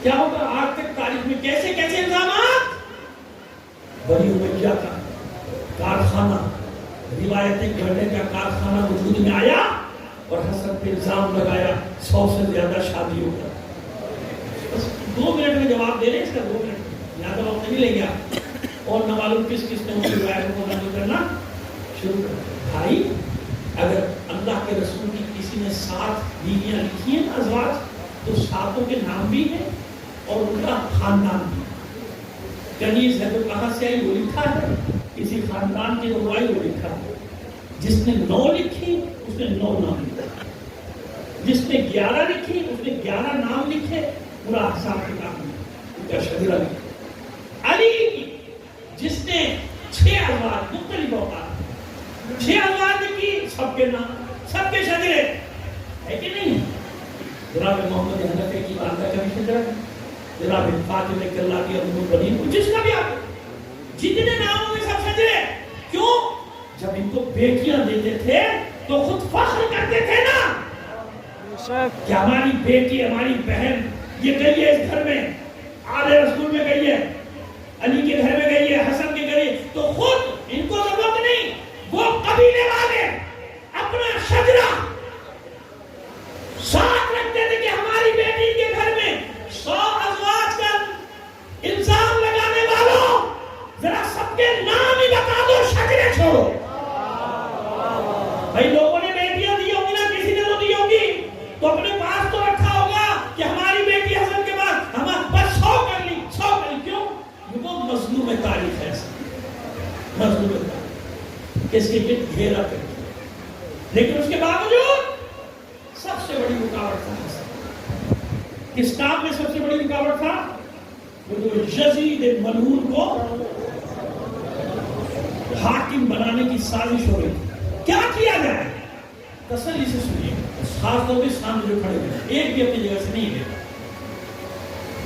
کیا ہوگا آج تک تاریخ میں؟ کیسے کیسے الزامات. بنی امیہ کا کارخانہ، روایتیں گھڑنے کا کارخانہ وجود میں آیا اور حسن پہ الزام لگایا 100 سے زیادہ شادیوں کا. بس 2 منٹ میں جواب دے رہے ہیں اس کا، 2 منٹ زیادہ وقت نہیں لے گیا. اور نہ معلوم کس نے ان کی روایتوں کو نقل کرنا شروع کر. بھائی اگر اللہ کے رسول کی کسی نے 7 بیویاں لکھی ہیں ازواج، تو 7 کے نام بھی ہیں اور ان کا خاندان بھی. کنیز ہے تو کہاں سے آئی وہ لکھا ہے، کسی خاندان کی روائی وہ لکھا ہے. جس نے 9 لکھی اس نے 9 نام لکھا، جس نے 11 لکھی اس نے 11 نام لکھے. پورا حساب کتاب میں ان کا شجرہ لکھا. علی کی جس نے 6 ازواج مختلف اوقات 6 ازواج لکھی، سب کے نام، سب کے شجرے ہے کہ نہیں؟ جناب محمد حنفی کی والدہ کا بھی شجرہ ہے، جناب فاطمہ کلابی ام البنین، جس کا بھی آپ جتنے ناموں میں سب شجرے. کیوں؟ جب ان کو بیٹیاں دیتے تھے تو خود فخر کرتے تھے نا کہ ہماری بیٹی، ہماری بہن یہ گئی ہے اس گھر میں، آل رسول میں گئی ہے، علی کے گھر میں گئی ہے، حسن کے گھر. تو خود ان کو ضرورت نہیں، وہ قبیلے والے اپنا شجرہ ساتھ رکھتے تھے کہ ہماری بیٹی کے گھر میں 100 ازواج کا الزام لگانے والوں ذرا سب کے نام ہی بتا دو، شجرے چھوڑو. بھائی لوگوں نے بیٹیاں دی ہوگی نا، کسی نے تو دی ہوگی، تو اپنے پاس تو رکھا ہوگا کہ ہماری بیٹی حسن کے بعد ہم بس 100 کر لی. کیوں؟ وہ مظلوم تاریخ ہے، مظلوم تاریخ اس کے گرد گھیرا کر دیا. لیکن اس کے باوجود سب سے بڑی رکاوٹ تھا حسن. کس کام میں سب سے بڑی رکاوٹ تھا؟ وہ جو یزید ملعون کو حاکم بنانے کی سازش ہو رہی تھی. کیا کیا جائے؟ تسلی سے سنیے، خاص طور پہ سامنے جو کھڑے ہوئے ایک بھی اپنی جگہ سے نہیں گئے.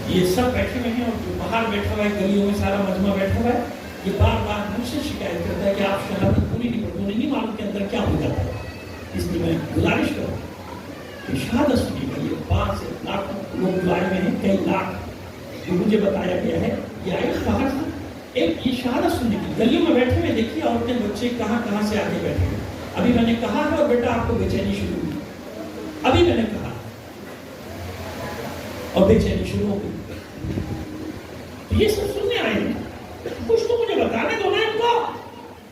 یہ سب بیٹھے ہوئے ہیں اور جو باہر بیٹھا ہوا ہے، گلیوں میں سارا مجمع بیٹھا ہوا ہے، یہ بار بار مجھ سے شکایت کرتا ہے کہ آپ شہادت پوری نہیں پڑھتے، انہیں نہیں معلوم کے اندر کیا ہو جاتا ہے. اس لیے میں گزارش کروں کہ شہادت سنیے گا. یہ 5 سے لاکھ لوگ جو آئے ہوئے ہیں، کئی لاکھ جو مجھے بتایا گیا ہے، یہ آئے باہر سے ایک یہ شہادت سننے کی. گلیوں میں بیٹھے ہوئے دیکھیے عورتیں بچے کہاں کہاں سے آگے بیٹھے ہوئے. ابھی میں نے کہا ہے اور بیٹا آپ کو بے چینی شروع ہوئی، ابھی میں نے کہا اور بے چینی شروع ہو گئی. یہ سب سننے آئے ہیں، کچھ تو مجھے بتانے دو نا ان کو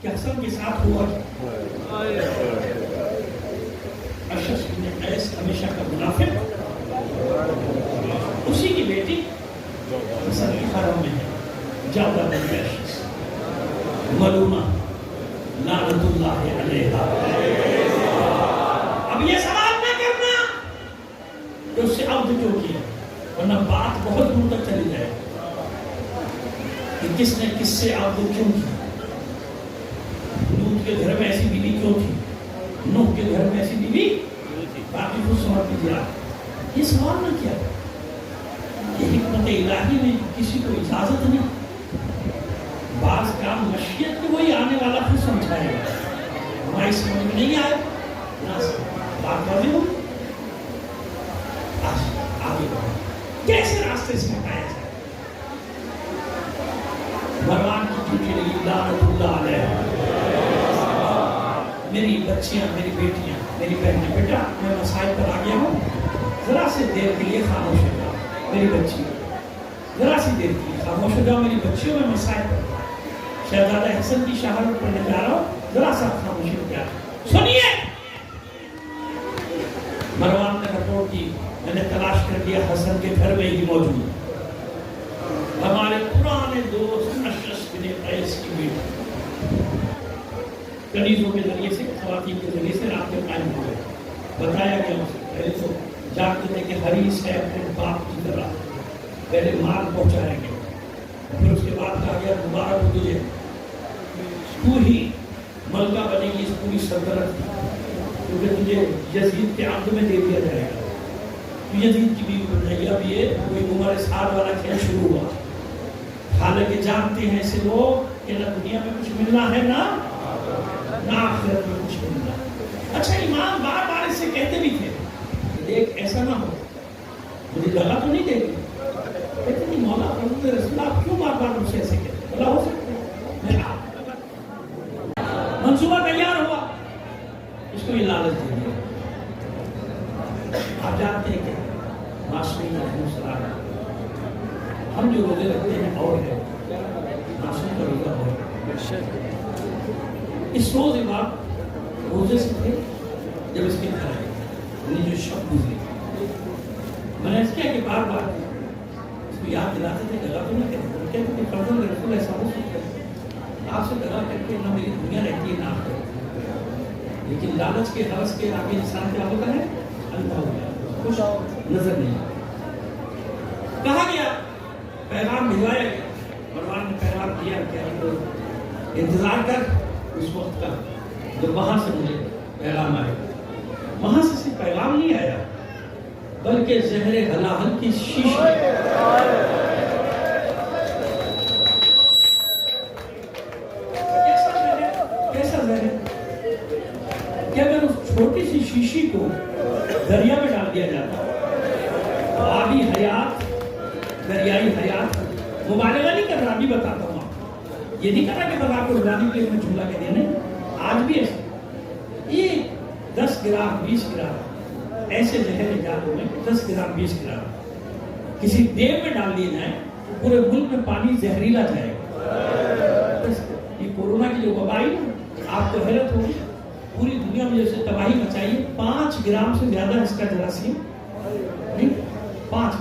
کہ حسن کے ساتھ ہوا کیا. اشعث بن قیس ہمیشہ کا منافق، اسی کی بیٹی حسن کی حرم میں ہے، جعفر بن اشعث. ملومہ لعنت اللہ علیہا. اب یہ سوال نہ کرنا کہ اس سے عبد کیوں کیا، ورنہ بات بہت دور تک چلی جائے کہ کس نے کس سے عبد کیوں کیا. لوط کے گھر میں ایسی بیوی کیوں تھی، نوح کے گھر میں ایسی بیوی، باقی کچھ سوال کیجیے آپ. یہ سوال نہ کیا. یہ حکمت الہی میں کسی کو اجازت نہیں. بعض کام مشیت کے وہی آنے والا خود سمجھائے گا، ہماری سمجھ میں نہیں آئے نہ بات واضح ہو. آگے بڑھو، کیسے راستے سے ہٹایا جائے. مروان کی ڈیوٹی لگی لعنت اللہ علیہ. میری بچیاں، میری بیٹیاں، میری بہنیں، بیٹا میں مسائل پر آ گیا ہوں، ذرا سے دیر کے لیے خاموش ہو جاؤ. میری بچی ذرا سی دیر کے لیے خاموش ہو جاؤ. میری بچیوں میں مسائل پر شہزادہ حسن کی شہادت پڑھنے جا رہا ہوں، ذرا سا خاموشی ہو جائے. سنیے. مروان نے رپورٹ کی، میں نے تلاش کر دیا، حسن کے گھر میں ہی موجود. ہمارے پرانے دوست اشعث بن قیس کی بیٹی کنیزوں کے ذریعے سے، خواتین کے ذریعے سے رابطے قائم ہو گئے. بتایا گیا اسے، پہلے تو جانتے تھے کہ حریص ہے اپنے باپ کی طرح، پہلے مال پہنچائیں گے، پھر اس کے بعد کہا گیا مبارک ہو تجھے، تو ہی ملکہ بنے گی اس پوری سلطنت کی، کیونکہ تجھے یزید کے عہد میں دے دیا جائے گا، تو یزید کی بیوی بن جائے گی. اب یہ کوئی عمر سعد والا کھیل شروع ہوا. حالانکہ جانتے ہیں ایسے لوگ کہ نہ دنیا میں کچھ ملنا ہے نہ آخرت میں کچھ ملنا. اچھا امام بار بار اس سے کہتے بھی تھے دیکھ ایسا نہ ہو، مجھے جگہ تو نہیں دے گی. کہتے نہیں مولا حضرت رسول آپ کیوں بار بار مجھ سے ایسے کہتے؟ بلا ہو سکتا ہے میں منصوبہ تیار ہوا، اس کو یہ لالچ دے دیا. آپ جانتے ہیں کہ معصومین علیہ السلام، ہم جو روزے رکھتے ہیں اور ہے، معصوم کا روزہ اور ہے. اس روز امام روزے سے تھے جب اس کے گھر آئے، انہیں جو شب گزری. میں نے اس کیا کہ بار بار اس کو یاد دلاتے تھے، دگا تو نہ کرتے. کہتے کہ فرزند رسول ایسا ہو سکتا ہے آپ سے دگا کر کے نہ میری دنیا رہتی ہے نہ آخرت. لیکن لالچ کے حوث کے آگے انسان کیا ہوتا ہے؟ اندھا ہو گیا، کچھ نظر نہیں. کہا گیا، پیغام بھجوایا گیا. مروان نے پیغام دیا کہ انتظار کر اس وقت کا جب وہاں سے مجھے پیغام آئے. وہاں سے صرف پیغام نہیں آیا بلکہ زہر ہلاہل کی شیشی. کیسا زہر؟ کہ اگر اس چھوٹی سی شیشی کو دریا میں ڈال دیا جاتا، آبی حیات، دریائی حیات، مبالغہ نہیں کر رہا، بھی بتاتا ہوں آپ، یہ نہیں کر رہا کہ بس آپ کو رلانے کے لیے میں جھولا کے دینے. آج بھی ایسا یہ 10 گرام 20 گرام ایسے زہر جاتوں میں 10 گرام 20 گرام کسی دیو میں ڈال دیے جائیں پورے ملک میں پانی زہریلا جائے گا. یہ کورونا کی جو وبا ہے آپ کو حیرت ہوگی، پوری دنیا میں جیسے تباہی مچائی ہے، 5 گرام سے زیادہ اس کا جراثیم نہیں. 5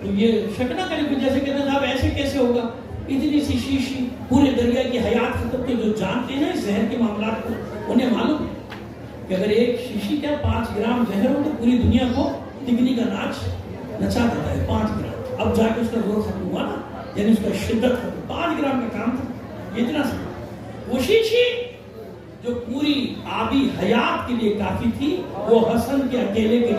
تو یہ شک نہ کریں کہ جیسے کہتے ہیں صاحب ایسے کیسے ہوگا، اتنی سی شیشی پورے دریا کی حیات ختم کے جو جانتے ہیں زہر کے معاملات کو انہیں معلوم ہے کہ اگر ایک شیشی کیا 5 گرام زہر ہو تو پوری دنیا کو تگنی کا ناچ نچا دیتا ہے. 5 گرام اب جا کے اس کا زور ختم ہوا نا، یعنی اس کا شدت ختم. 5 گرام کا کام تھا اتنا سا. وہ شیشی جو پوری آبی حیات کے لیے کافی تھی وہ حسن کے اکیلے کے لیے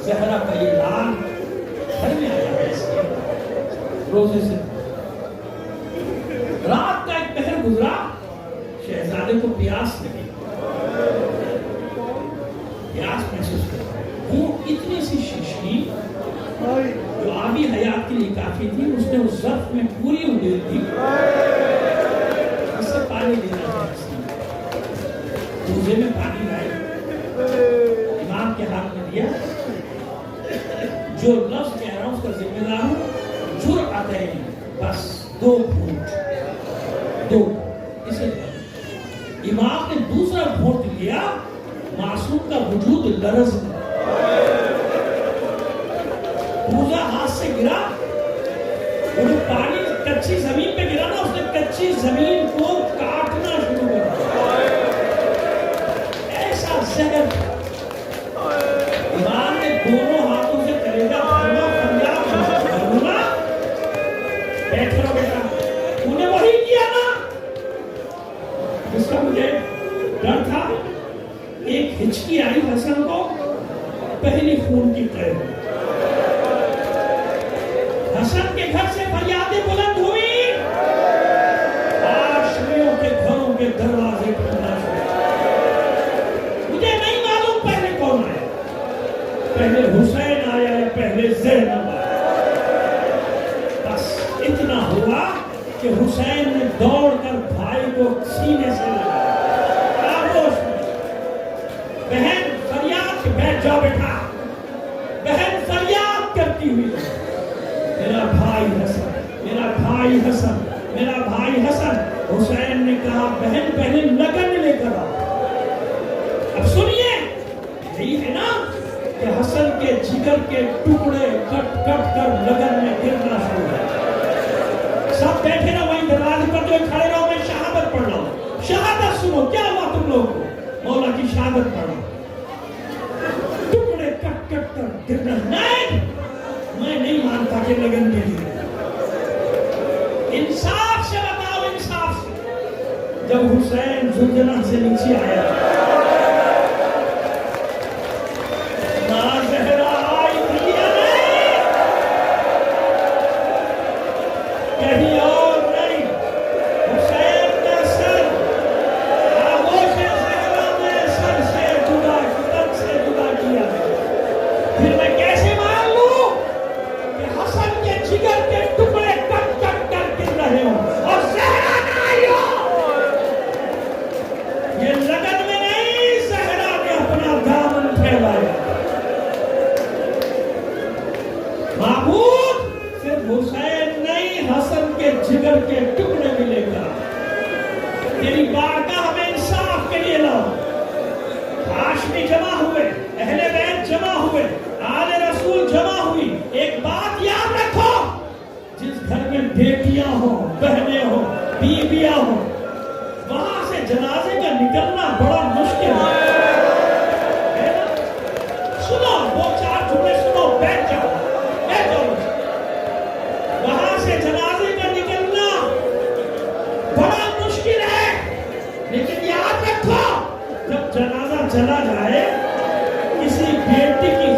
زہرا کا یہ لال گھر میں آیا ہے اس کے روزے سے. رات کا ایک پہر گزرا، شہزادے کو پیاس لگی، پیاس محسوس کرتا. وہ اتنی سی شیشی جو آبی حیات کے لیے کافی تھی اس نے اس ظرف میں پوری انگلی دی، اس سے پانی دینا تھا. روزے میں پانی لائے، امام کے ہاتھ میں دیا. جو لفظ کہہ رہا ہوں اس کا ذمہ دار ہوں، جرعتین، بس 2 گھونٹ، 2 اسے امام نے دوسرا گھونٹ لیا، معصوم کا وجود لرز گیا، کوزہ ہاتھ سے گرا، وہ جو پانی کچی زمین پہ گرا نا، اس نے کچی زمین کو کاٹنا شروع کر دیا، ایسا زہر۔ امام نے دونوں ہاتھوں سے کلیجہ پھاڑا، فریاد کرنا، بیٹھ رہا بیٹا، تو نے وہی کیا نا جس کا مجھے ڈر تھا۔ ایک ہچکی آئی حسن کو، پہلی خون کی قید۔ حسن کے گھر سے فریادیں بلند ہوئی، آشمیوں کے گھروں کے دروازے کھلنا شروع۔ مجھے نہیں معلوم پہلے کون آیا، پہلے حسین آیا یا پہلے زینب آیا، بس اتنا ہوا کہ حسین نے دوڑ کر بھائی کو سینے سے لگایا، آغوش میں۔ بہن فریاد کے بیٹھ جاؤ بیٹا، بہن فریاد کرتی ہوئی، میرا بھائی حسن، میرا بھائی حسن، میرا بھائی حسن۔ حسین نے کہا بہن پہلے لگن لے کر آؤ۔ اب سنیے، یہی ہے نا کہ حسن کے جگر کے ٹکڑے کٹ کٹ کر لگن میں گرنا شروع ہے۔ سب بیٹھے نا وہیں دروازے پر، جو کھڑے رہو، میں شہادت پڑھ رہا ہوں، شہادت سنو، کیا ہوا تم لوگوں کو؟ مولا کی شہادت پڑھو، ٹکڑے کٹ کٹ کر گرنا۔ نہیں، میں نہیں مانتا کہ لگن کے لیے۔ انصاف سے بتاؤ، انصاف سے۔ جب حسین زلزلہ سے نیچے آیا، بیٹیاں ہوں، بہنیں ہوں، بیویاں ہوں، وہاں سے جنازے کا نکلنا بڑا مشکل ہے۔ سنو، دو چار جملے سنو، بیٹھ جاؤ، بیٹھ جاؤ۔ وہاں سے جنازے کا نکلنا بڑا مشکل ہے، لیکن یاد رکھو جب جنازہ چلا جائے، کسی بیٹی کی